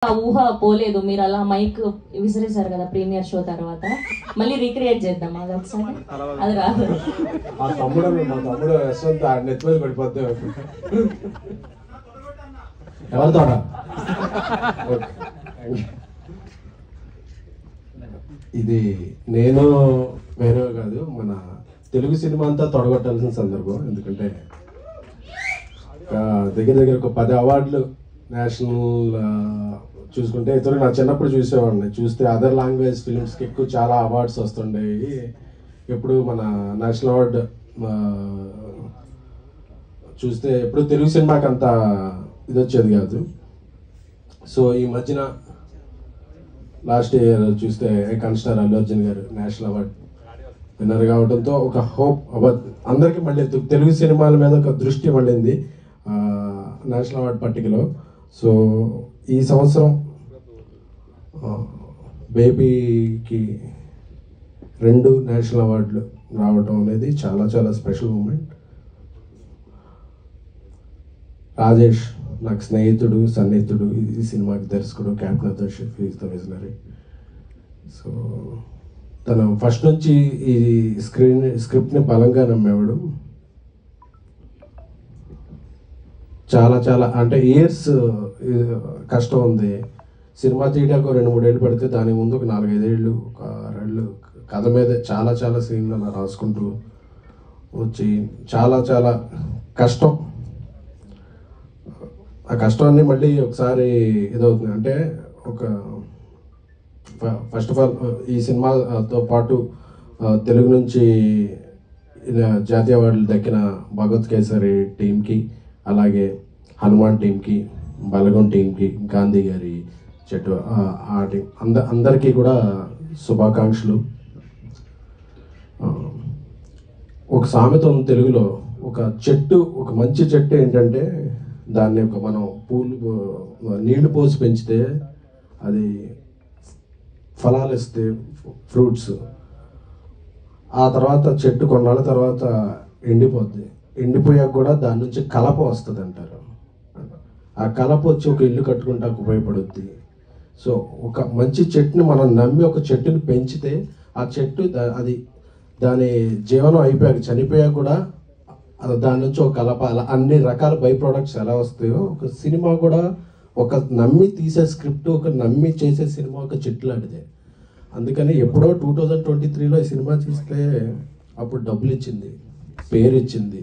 ఆ ఊహ పోలేదు. మీరు అలా మైక్ విసిరేశారు కదా ప్రీమియర్ షో తర్వాత, మళ్ళీ రీక్రియేట్ చేద్దాం అది ఒకసారి. అది రాదు. మా తమ్ముడు యశ్వంత్ నెత్తి మీద పడిపోతే ఎవరితో ఇది నేను వేరే కాదు, మన తెలుగు సినిమా అంతా తొడగొట్టాల్సిన సందర్భం. ఎందుకంటే దగ్గర దగ్గర ఒక 10 అవార్డులు నేషనల్ చూసుకుంటే, ఇతరు నా చిన్నప్పుడు చూసేవాడిని. చూస్తే అదర్ లాంగ్వేజ్ ఫిల్మ్స్కి ఎక్కువ చాలా అవార్డ్స్ వస్తుండేవి. ఎప్పుడు మన నేషనల్ అవార్డు చూస్తే ఎప్పుడు తెలుగు సినిమాకి అంత ఇది వచ్చేది కాదు. సో ఈ మధ్యన లాస్ట్ ఇయర్ చూస్తే కన్స్టార్ అల్లు అర్జున్ గారు నేషనల్ అవార్డు విన్నర్ కావడంతో ఒక హోప్ అందరికీ మళ్ళీ తెలుగు సినిమాల మీద ఒక దృష్టి మళ్ళింది నేషనల్ అవార్డు పట్టికలో. సో ఈ సంవత్సరం బేబీకి 2 నేషనల్ అవార్డులు రావడం అనేది చాలా చాలా స్పెషల్ మూమెంట్. రాజేష్ నాకు స్నేహితుడు, సన్నిహితుడు. ఈ సినిమాకి దర్శకుడు captain దర్శక్ is the visionary. So తను ఫస్ట్ నుంచి ఈ స్క్రిప్ట్ని బలంగా నమ్మేవాడు. చాలా చాలా అంటే ఇయర్స్ కష్టం ఉంది. సినిమా తీయడానికి 2-3 ఏళ్ళు పడితే దాని ముందు ఒక 4-5 ఏళ్ళు, ఒక 6 ఏళ్ళు కథ మీద చాలా చాలా సీన్లు అలా రాసుకుంటూ వచ్చి చాలా చాలా కష్టం. ఆ కష్టాన్ని మళ్ళీ ఒకసారి ఇదవుతుంది. అంటే ఒక ఫస్ట్ ఆఫ్ ఆల్ ఈ సినిమాతో పాటు తెలుగు నుంచి జాతీయ అవార్డులు దక్కిన భగవత్ కేసరి టీంకి, అలాగే హనుమాన్ టీంకి, బలగం టీంకి, గాంధీ గారి చెట్టు ఆ టీం అందరికీ కూడా శుభాకాంక్షలు. ఒక సామెత ఉంది తెలుగులో, ఒక చెట్టు, ఒక మంచి చెట్టు ఏంటంటే దాన్ని ఒక మనం నీళ్లు పోసి పెంచితే అది ఫలాలు ఇస్తే ఫ్రూట్స్. ఆ తర్వాత చెట్టు కొన్నాళ్ళ తర్వాత ఎండిపోద్ది. ఎండిపోయాక కూడా దాని నుంచి కలప వస్తుంది అంటారు. ఆ కలప వచ్చి ఒక ఇల్లు కట్టుకుంటానికి ఉపయోగపడుద్ది. సో ఒక మంచి చెట్టుని మనం నమ్మి ఒక చెట్టుని పెంచితే ఆ చెట్టు అది దాని జీవనం అయిపోయాక చనిపోయాక కూడా దాని నుంచి ఒక కలప, అలా అన్ని రకాల బై ప్రోడక్ట్స్ ఎలా వస్తాయో ఒక సినిమా కూడా ఒక నమ్మి తీసే స్క్రిప్ట్, ఒక నమ్మి చేసే సినిమా ఒక చెట్టు లాంటిదే. అందుకని ఎప్పుడో 2023లో ఈ సినిమా చూస్తే అప్పుడు డబ్బులు ఇచ్చింది, పేరు ఇచ్చింది.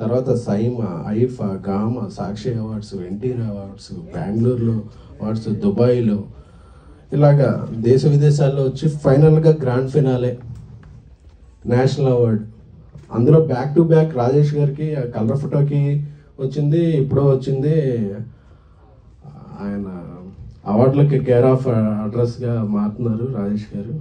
తర్వాత సైమా, ఐఫా, గామా, సాక్షి అవార్డ్స్, ఎన్టీఆర్ అవార్డ్స్, బెంగళూరులో అవార్డ్స్, దుబాయ్లో, ఇలాగా దేశ విదేశాల్లో వచ్చి ఫైనల్గా గ్రాండ్ ఫినాలే నేషనల్ అవార్డ్. అందులో బ్యాక్ టు బ్యాక్ రాజేష్ గారికి కలర్ ఫోటోకి వచ్చింది, ఇప్పుడు వచ్చింది. ఆయన అవార్డులకి కేర్ ఆఫ్ అడ్రస్గా మారుతున్నారు రాజేష్ గారు.